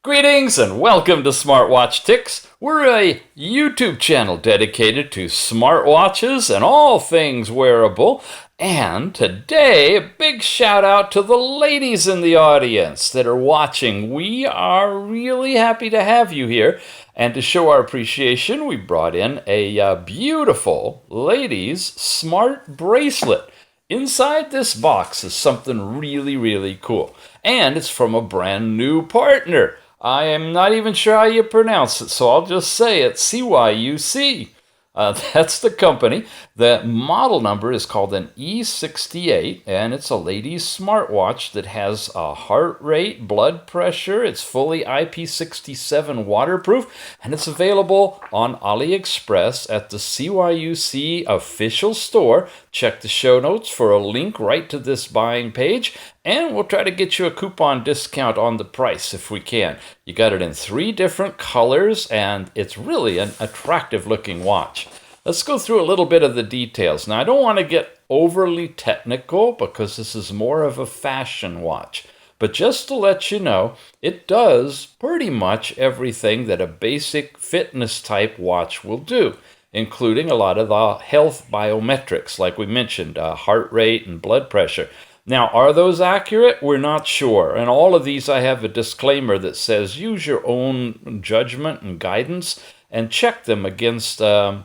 Greetings and welcome to SmartWatch Tics. We're a YouTube channel dedicated to smartwatches and all things wearable. And today, a big shout out to the ladies in the audience that are watching. We are really happy to have you here. And to show our appreciation, we brought in a beautiful ladies smart bracelet. Inside this box is something really cool. And it's from a brand new partner. I am not even sure how you pronounce it, so I'll just say it, CYUC. That's the company. The model number is called an E68, and it's a ladies' smartwatch that has a heart rate, blood pressure. It's fully IP67 waterproof, and it's available on AliExpress at the CYUC official store. Check the show notes for a link right to this buying page, and we'll try to get you a coupon discount on the price if we can. You got it in 3 different colors, and it's really an attractive looking watch. Let's go through a little bit of the details. Now, I don't want to get overly technical because this is more of a fashion watch. But just to let you know, it does pretty much everything that a basic fitness type watch will do, including a lot of the health biometrics, like we mentioned, heart rate and blood pressure. Now, are those accurate? We're not sure. And all of these, I have a disclaimer that says use your own judgment and guidance and check them against, really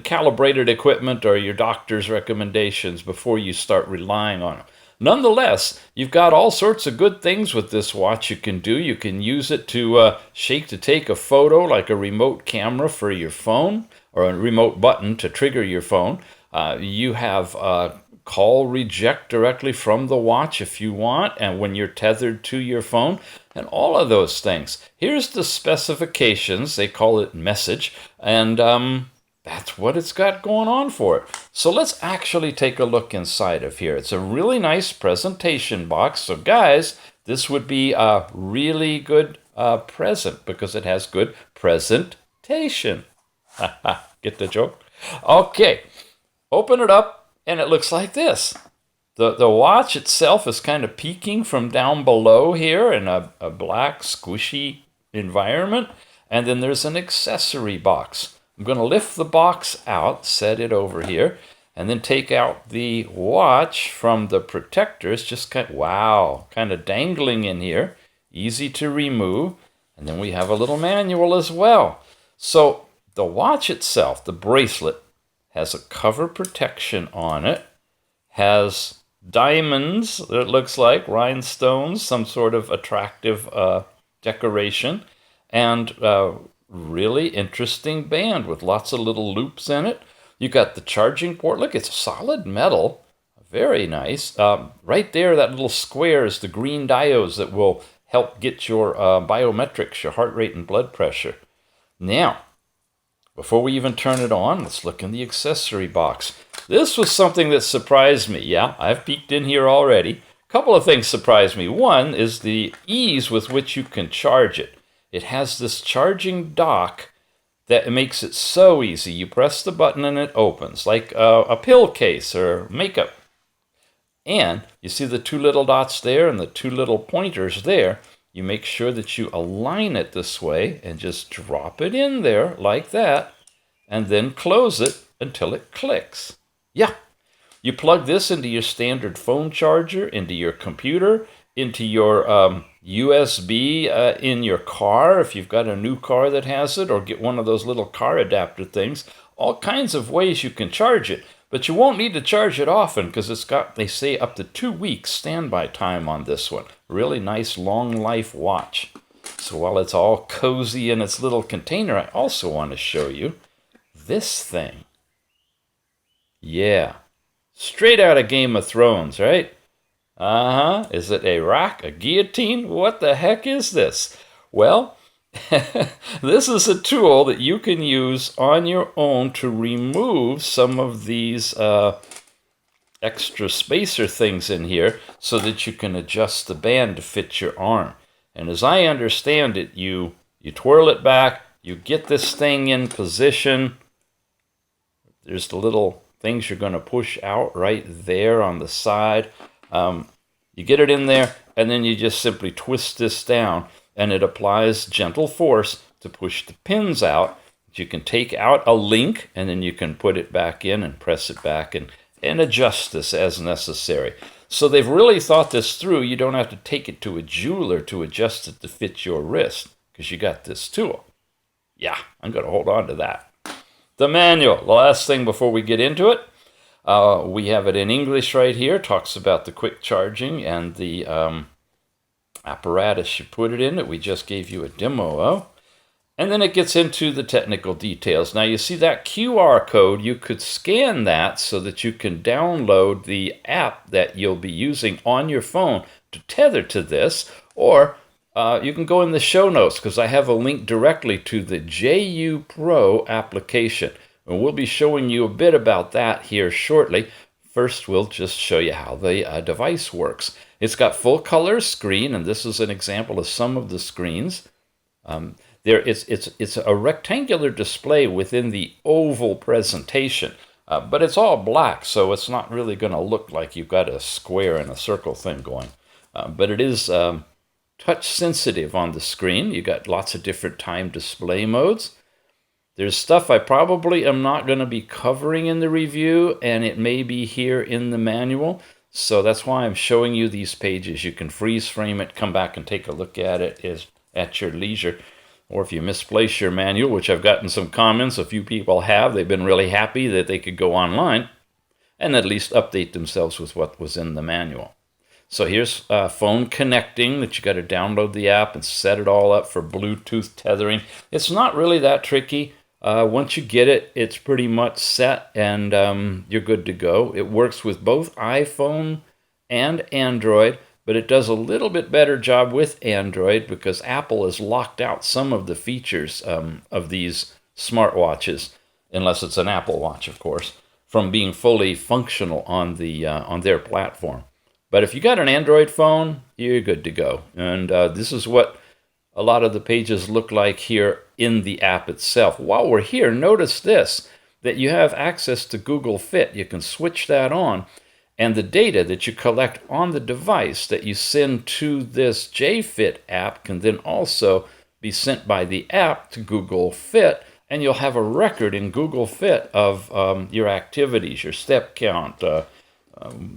calibrated equipment or your doctor's recommendations before you start relying on them. Nonetheless, you've got all sorts of good things with this watch you can do. You can use it to shake to take a photo, like a remote camera for your phone, or a remote button to trigger your phone. You have call reject directly from the watch if you want, and when you're tethered to your phone, and all of those things. Here's the specifications. They call it message, and that's what it's got going on for it. So let's actually take a look inside of here. It's a really nice presentation box. So guys, this would be a really good present because it has good presentation. Get the joke? Okay, open it up. And it looks like this. The watch itself is kind of peeking from down below here in a black squishy environment. And then there's an accessory box. I'm going to lift the box out, set it over here, and then take out the watch from the protector. It's just kind of dangling in here. Easy to remove. And then we have a little manual as well. So the watch itself, the bracelet, has a cover protection on it, has diamonds, it looks like, rhinestones, some sort of attractive decoration, and really interesting band with lots of little loops in it. You got the charging port. Look, it's solid metal, very nice. Right there, that little square is the green diodes that will help get your biometrics, your heart rate and blood pressure. Now, before we even turn it on, let's look in the accessory box. This was something that surprised me. Yeah, I've peeked in here already. A couple of things surprised me. One is the ease with which you can charge it. It has this charging dock that makes it so easy. You press the button and it opens, like a pill case or makeup. And you see the 2 little dots there and the 2 little pointers there. You make sure that you align it this way and just drop it in there like that, and then close it until it clicks. Yeah, you plug this into your standard phone charger, into your computer, into your USB in your car if you've got a new car that has it, or get one of those little car adapter things. All kinds of ways you can charge it. But you won't need to charge it often because it's got, they say, up to 2 weeks standby time on this one. Really nice long life watch. So while it's all cozy in its little container, I also want to show you this thing. Yeah, straight out of Game of Thrones, right? Is it a rack, a guillotine? What the heck is this? Well, this is a tool that you can use on your own to remove some of these extra spacer things in here so that you can adjust the band to fit your arm. And as I understand it, you twirl it back, you get this thing in position. There's the little things you're going to push out right there on the side. You get it in there, and then you just simply twist this down, and it applies gentle force to push the pins out. You can take out a link, and then you can put it back in and press it back and adjust this as necessary. So they've really thought this through. You don't have to take it to a jeweler to adjust it to fit your wrist, because you got this tool. Yeah, I'm going to hold on to that. The manual, the last thing before we get into it. We have it in English right here. Talks about the quick charging and the apparatus you put it in that we just gave you a demo of. And then it gets into the technical details. Now you see that QR code, you could scan that so that you can download the app that you'll be using on your phone to tether to this, or you can go in the show notes because I have a link directly to the JU Pro application. And we'll be showing you a bit about that here shortly. First, we'll just show you how the device works. It's got full color screen, and this is an example of some of the screens. It's a rectangular display within the oval presentation, but it's all black, so it's not really going to look like you've got a square and a circle thing going. But it is touch sensitive on the screen. You got lots of different time display modes. There's stuff I probably am not going to be covering in the review, and it may be here in the manual. So that's why I'm showing you these pages. You can freeze frame it, come back and take a look at it at your leisure. Or if you misplace your manual, which I've gotten some comments, a few people have, they've been really happy that they could go online and at least update themselves with what was in the manual. So here's phone connecting, that you got to download the app and set it all up for Bluetooth tethering. It's not really that tricky. Once you get it, it's pretty much set, and you're good to go. It works with both iPhone and Android, but it does a little bit better job with Android because Apple has locked out some of the features of these smartwatches, unless it's an Apple Watch, of course, from being fully functional on their platform. But if you got an Android phone, you're good to go. And this is what a lot of the pages look like here in the app itself. While we're here, notice this, that you have access to Google Fit. You can switch that on, and the data that you collect on the device that you send to this JFit app can then also be sent by the app to Google Fit, and you'll have a record in Google Fit of your activities, your step count,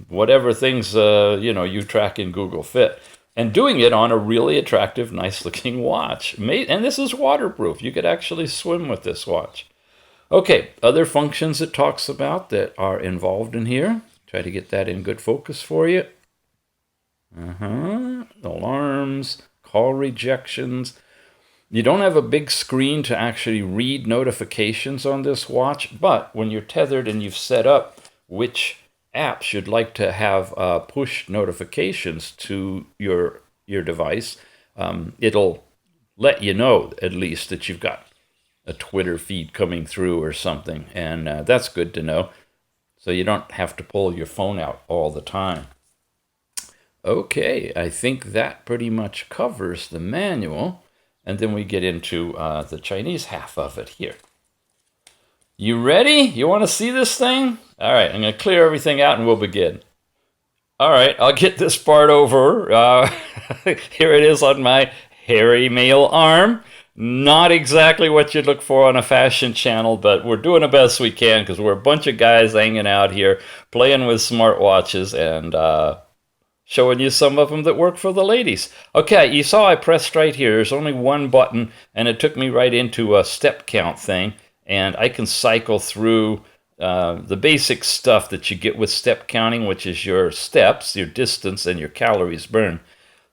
whatever things you track in Google Fit. And doing it on a really attractive, nice-looking watch. And this is waterproof. You could actually swim with this watch. Okay, other functions it talks about that are involved in here. Try to get that in good focus for you. Alarms, call rejections. You don't have a big screen to actually read notifications on this watch, but when you're tethered and you've set up which apps you'd like to have push notifications to your device, it'll let you know at least that you've got a Twitter feed coming through or something, and that's good to know, so you don't have to pull your phone out all the time. Okay, I think that pretty much covers the manual, and then we get into the Chinese half of it here. You ready? You want to see this thing? All right, I'm going to clear everything out and we'll begin. All right, I'll get this part over. Here it is on my hairy male arm. Not exactly what you'd look for on a fashion channel, but we're doing the best we can because we're a bunch of guys hanging out here playing with smartwatches and showing you some of them that work for the ladies. Okay, you saw I pressed right here. There's only one button, and it took me right into a step count thing. And I can cycle through the basic stuff that you get with step counting, which is your steps, your distance, and your calories burned.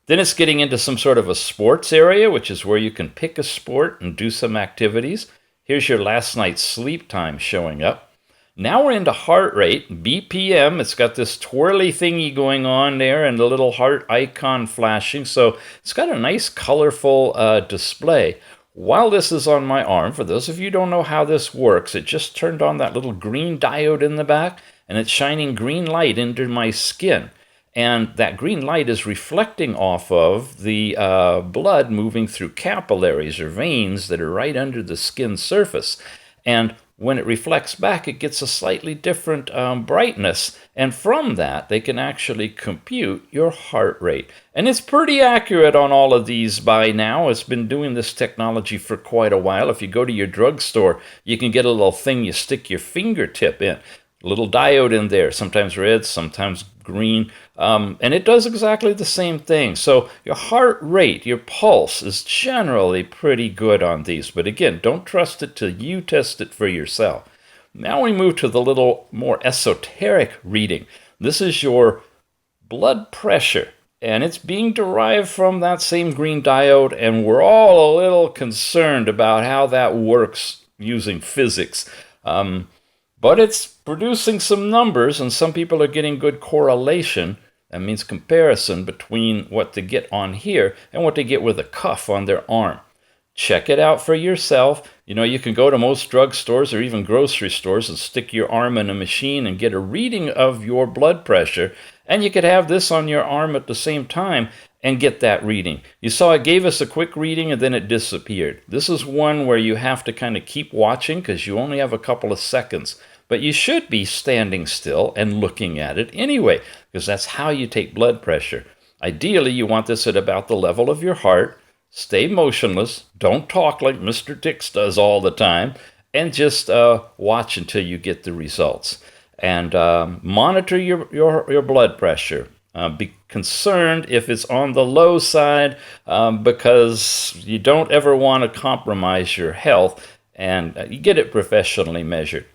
Then it's getting into some sort of a sports area, which is where you can pick a sport and do some activities. Here's your last night's sleep time showing up. Now we're into heart rate, BPM. It's got this twirly thingy going on there and the little heart icon flashing. So it's got a nice colorful display. While this is on my arm, for those of you who don't know how this works, it just turned on that little green diode in the back, and it's shining green light into my skin. And that green light is reflecting off of the blood moving through capillaries or veins that are right under the skin surface. And when it reflects back, it gets a slightly different brightness. And from that, they can actually compute your heart rate. And it's pretty accurate on all of these by now. It's been doing this technology for quite a while. If you go to your drugstore, you can get a little thing you stick your fingertip in. A little diode in there, sometimes red, sometimes green, and it does exactly the same thing. So your heart rate, your pulse is generally pretty good on these. But again, don't trust it till you test it for yourself. Now we move to the little more esoteric reading. This is your blood pressure, and it's being derived from that same green diode, and we're all a little concerned about how that works using physics. But it's producing some numbers, and some people are getting good correlation. That means comparison between what they get on here and what they get with a cuff on their arm. Check it out for yourself. You know, you can go to most drugstores or even grocery stores and stick your arm in a machine and get a reading of your blood pressure. And you could have this on your arm at the same time and get that reading. You saw it gave us a quick reading and then it disappeared. This is one where you have to kind of keep watching because you only have a couple of seconds. But you should be standing still and looking at it anyway, because that's how you take blood pressure. Ideally, you want this at about the level of your heart. Stay motionless. Don't talk like Mr. Dix does all the time. And just watch until you get the results. And monitor your blood pressure. Be concerned if it's on the low side because you don't ever want to compromise your health. And you get it professionally measured.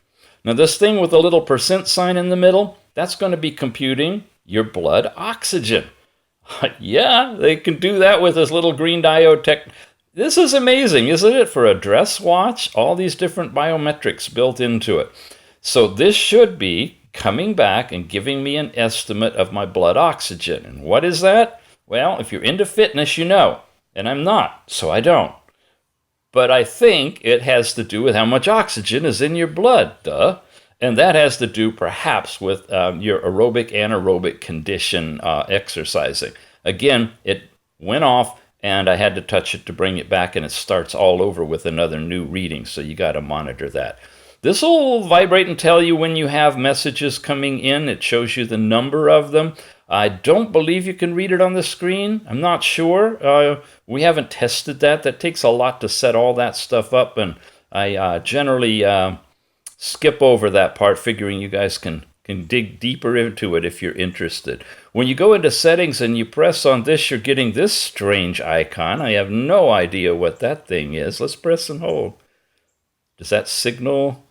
Now this thing with a little percent sign in the middle, that's going to be computing your blood oxygen. Yeah, they can do that with this little green diode tech. This is amazing, isn't it? For a dress watch, all these different biometrics built into it. So this should be coming back and giving me an estimate of my blood oxygen. And what is that? Well, if you're into fitness, you know. And I'm not, so I don't. But I think it has to do with how much oxygen is in your blood, duh. And that has to do perhaps with your aerobic, anaerobic condition exercising. Again, it went off and I had to touch it to bring it back, and it starts all over with another new reading, so you got to monitor that. This will vibrate and tell you when you have messages coming in. It shows you the number of them. I don't believe you can read it on the screen. I'm not sure. We haven't tested that. That takes a lot to set all that stuff up, and I generally skip over that part, figuring you guys can dig deeper into it if you're interested. When you go into settings and you press on this, you're getting this strange icon. I have no idea what that thing is. Let's press and hold. Does that signal?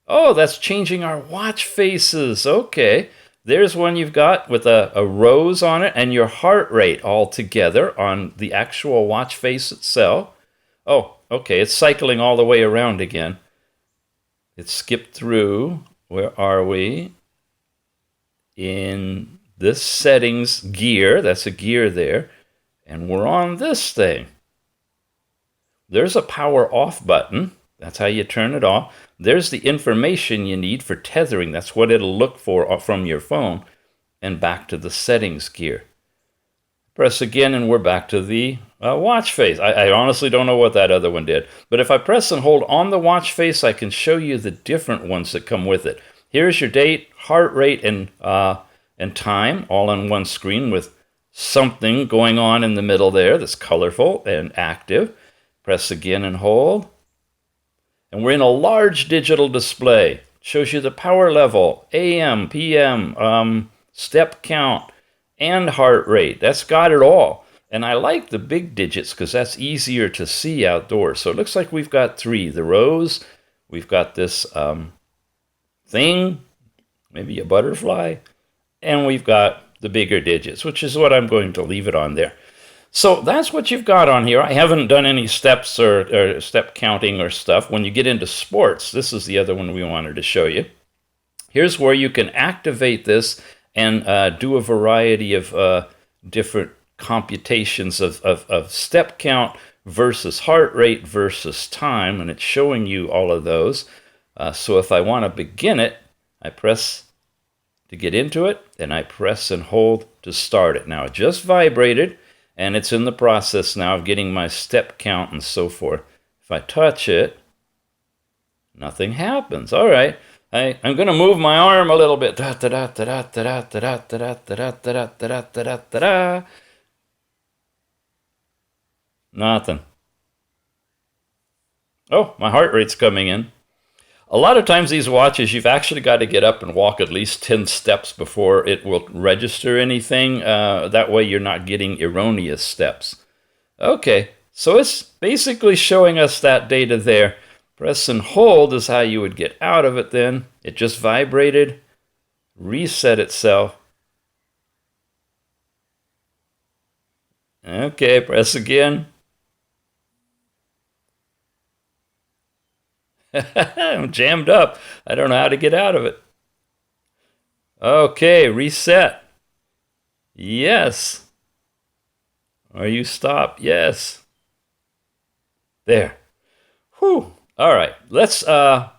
Oh, that's changing our watch faces. Okay. There's one you've got with a rose on it and your heart rate all together on the actual watch face itself. Oh, okay, it's cycling all the way around again. It skipped through. Where are we? In this settings gear. That's a gear there. And we're on this thing. There's a power off button. That's how you turn it off. There's the information you need for tethering. That's what it'll look for from your phone. And back to the settings gear. Press again and we're back to the watch face. I honestly don't know what that other one did. But if I press and hold on the watch face, I can show you the different ones that come with it. Here's your date, heart rate, and time all on one screen with something going on in the middle there that's colorful and active. Press again and hold. And we're in a large digital display. It shows you the power level, AM, PM, step count, and heart rate. That's got it all. And I like the big digits because that's easier to see outdoors. So it looks like we've got three. The rose, we've got this thing, maybe a butterfly, and we've got the bigger digits, which is what I'm going to leave it on there. So that's what you've got on here. I haven't done any steps or step counting or stuff. When you get into sports, this is the other one we wanted to show you. Here's where you can activate this and do a variety of different computations of step count versus heart rate versus time, and it's showing you all of those. So if I want to begin it, I press to get into it, and I press and hold to start it. Now it just vibrated, and it's in the process now of getting my step count and so forth. If I touch it, Nothing happens. All right. I'm going to move my arm a little bit. Nothing. Oh, my heart rate's coming in. A lot of times these watches, you've actually got to get up and walk at least 10 steps before it will register anything. That way you're not getting erroneous steps. Okay, so it's basically showing us that data there. Press and hold is how you would get out of it then. It just vibrated, reset itself. Okay, press again. I'm jammed up. I don't know how to get out of it. Okay, reset. Yes. Are you stopped? Yes. There. Whew. All right, let's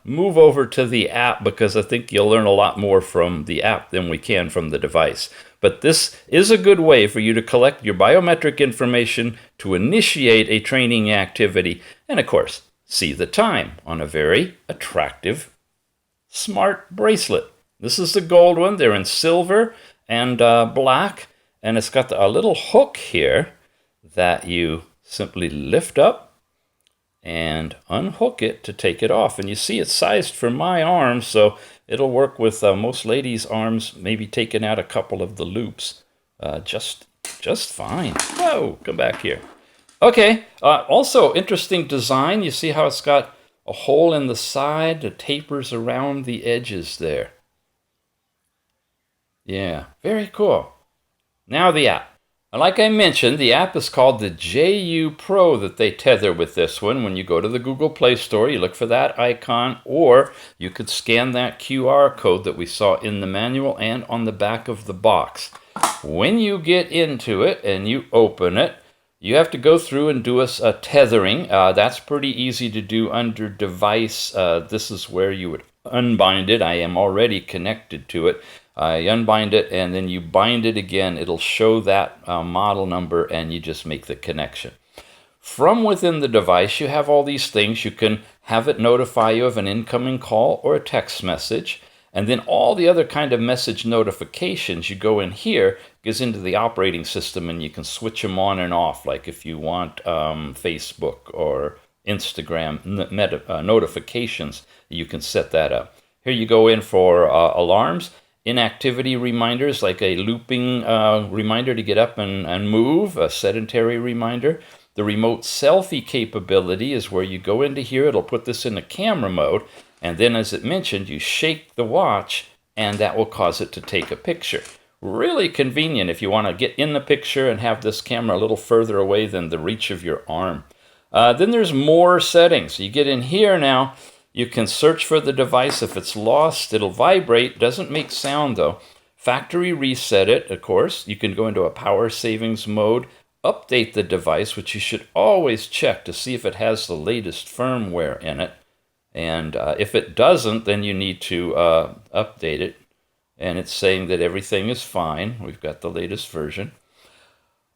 move over to the app because I think you'll learn a lot more from the app than we can from the device. But this is a good way for you to collect your biometric information to initiate a training activity and, of course, see the time on a very attractive smart bracelet. This is the gold one. They're in silver and black, and it's got a little hook here that you simply lift up and unhook it to take it off. And you see it's sized for my arm, so it'll work with most ladies' arms, maybe taking out a couple of the loops just fine. Whoa, come back here. Okay, also interesting design. You see how it's got a hole in the side that tapers around the edges there. Yeah, very cool. Now the app. Like I mentioned, the app is called the JU Pro that they tether with this one. When you go to the Google Play Store, you look for that icon, or you could scan that QR code that we saw in the manual and on the back of the box. When you get into it and you open it, you have to go through and do a tethering. That's pretty easy to do under device. This is where you would unbind it. I am already connected to it. I unbind it and then you bind it again. It'll show that model number and you just make the connection. From within the device, you have all these things. You can have it notify you of an incoming call or a text message. And then all the other kind of message notifications, you go in here, goes into the operating system and you can switch them on and off. Like if you want Facebook or Instagram notifications, you can set that up. Here you go in for alarms. Inactivity reminders, like a looping reminder to get up and move, a sedentary reminder. The remote selfie capability is where you go into here. It'll put this in the camera mode. And then, as it mentioned, you shake the watch, and that will cause it to take a picture. Really convenient if you want to get in the picture and have this camera a little further away than the reach of your arm. Then there's more settings. You get in here now. You can search for the device. If it's lost, it'll vibrate. Doesn't make sound, though. Factory reset it, of course. You can go into a power savings mode. Update the device, which you should always check to see if it has the latest firmware in it. And if it doesn't, then you need to update it. And it's saying that everything is fine. We've got the latest version.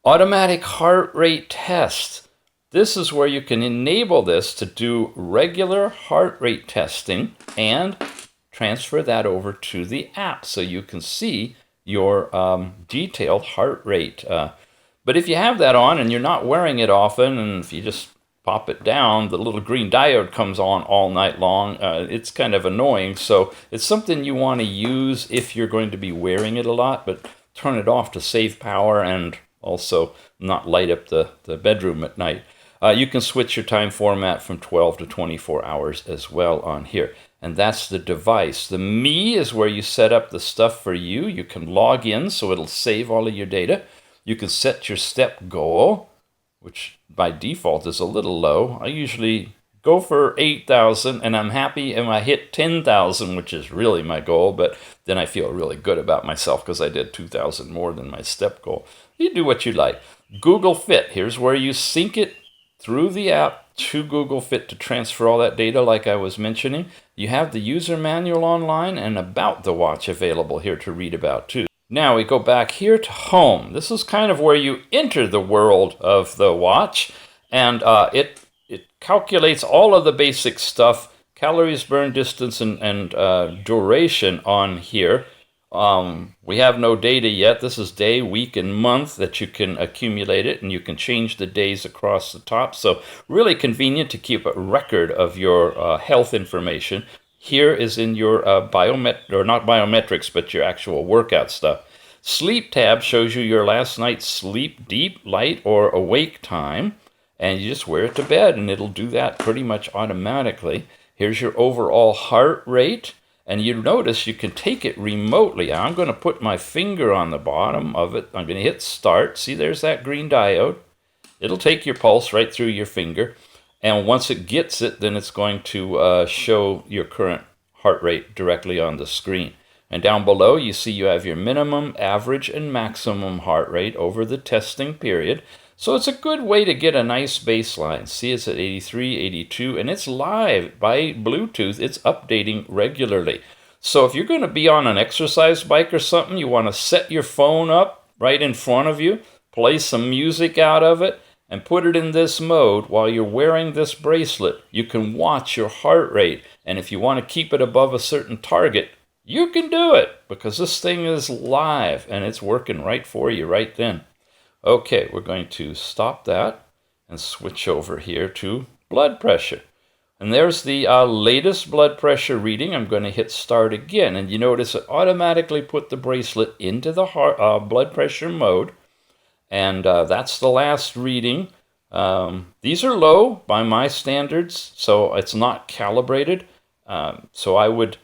Automatic heart rate test. This is where you can enable this to do regular heart rate testing and transfer that over to the app so you can see your detailed heart rate. But if you have that on and you're not wearing it often, and if you just pop it down, the little green diode comes on all night long. It's kind of annoying, so it's something you want to use if you're going to be wearing it a lot, but turn it off to save power and also not light up the bedroom at night. You can switch your time format from 12 to 24 hours as well on here. And that's the device. The Me is where you set up the stuff for you. You can log in, so it'll save all of your data. You can set your step goal, which by default is a little low. I usually go for 8,000, and I'm happy if I hit 10,000, which is really my goal, but then I feel really good about myself because I did 2,000 more than my step goal. You do what you like. Google Fit, here's where you sync it through the app to Google Fit to transfer all that data like I was mentioning. You have the user manual online and about the watch available here to read about too. Now we go back here to home. This is kind of where you enter the world of the watch, and it calculates all of the basic stuff calories burned, distance, and duration on here. We have no data yet. This is day, week, and month that you can accumulate it, and you can change the days across the top. So really convenient to keep a record of your health information. Here is in your not biometrics, but your actual workout stuff. Sleep tab shows you your last night's sleep, deep, light, or awake time, and you just wear it to bed, and it'll do that pretty much automatically. Here's your overall heart rate. And you notice you can take it remotely. I'm going to put my finger on the bottom of it. I'm going to hit start. See, there's that green diode. It'll take your pulse right through your finger. And once it gets it, then it's going to show your current heart rate directly on the screen. And down below, you see you have your minimum, average, and maximum heart rate over the testing period. So it's a good way to get a nice baseline. See, it's at 83, 82, and it's live by Bluetooth. It's updating regularly. So if you're going to be on an exercise bike or something, you want to set your phone up right in front of you, play some music out of it, and put it in this mode while you're wearing this bracelet. You can watch your heart rate, and if you want to keep it above a certain target, you can do it because this thing is live and it's working right for you right then. Okay, we're going to stop that and switch over here to blood pressure. And there's the latest blood pressure reading. I'm going to hit start again. And you notice it automatically put the bracelet into the blood pressure mode. And that's the last reading. These are low by my standards, so it's not calibrated. So I would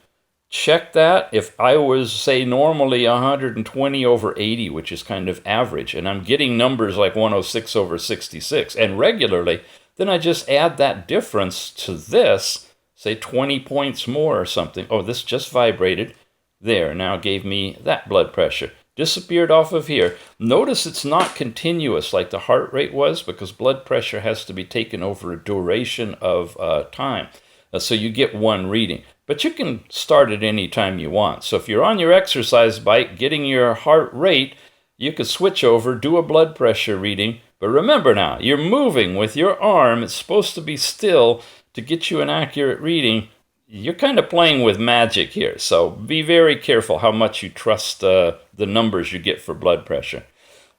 check that. If I was, say, normally 120 over 80, which is kind of average, and I'm getting numbers like 106 over 66, and regularly, then I just add that difference to this, say 20 points more or something. Oh, this just vibrated. There, now gave me that blood pressure. Disappeared off of here. Notice it's not continuous like the heart rate was because blood pressure has to be taken over a duration of time. So you get one reading. But you can start at any time you want. So if you're on your exercise bike getting your heart rate, you could switch over, do a blood pressure reading. But remember now, you're moving with your arm. It's supposed to be still to get you an accurate reading. You're kind of playing with magic here. So be very careful how much you trust the numbers you get for blood pressure.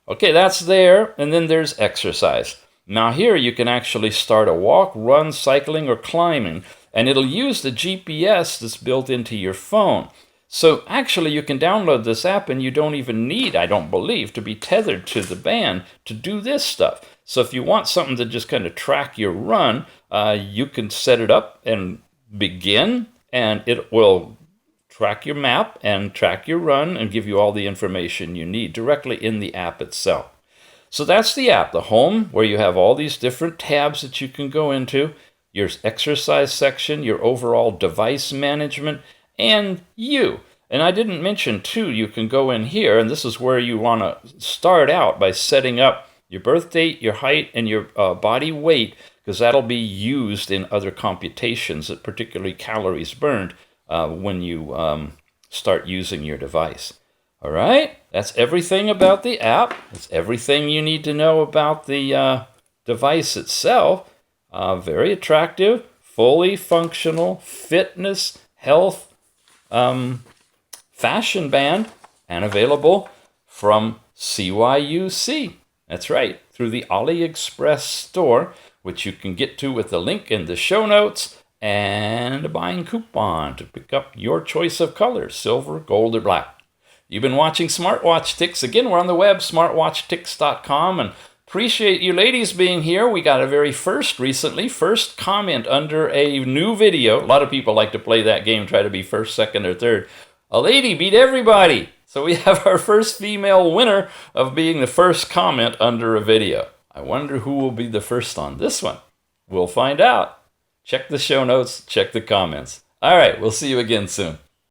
Okay, that's there. And then there's exercise. Now here you can actually start a walk, run, cycling, or climbing. And it'll use the GPS that's built into your phone. So actually you can download this app and you don't even need, I don't believe, to be tethered to the band to do this stuff. So if you want something to just kind of track your run, you can set it up and begin, and it will track your map and track your run and give you all the information you need directly in the app itself. So that's the app, the home, where you have all these different tabs that you can go into. Your exercise section, your overall device management, and you. And I didn't mention, too, you can go in here, and this is where you want to start out by setting up your birth date, your height, and your body weight, because that'll be used in other computations, particularly calories burned, when you start using your device. All right? That's everything about the app. That's everything you need to know about the device itself. Very attractive, fully functional, fitness, health, fashion band, and available from CYUC. That's right, through the AliExpress store, which you can get to with the link in the show notes and a buying coupon to pick up your choice of colors, silver, gold, or black. You've been watching SmartWatch Ticks. Again, we're on the web, smartwatchticks.com, and appreciate you ladies being here. We got a very first comment under a new video. A lot of people like to play that game, try to be first, second, or third. A lady beat everybody. So we have our first female winner of being the first comment under a video. I wonder who will be the first on this one. We'll find out. Check the show notes, check the comments. All right, we'll see you again soon.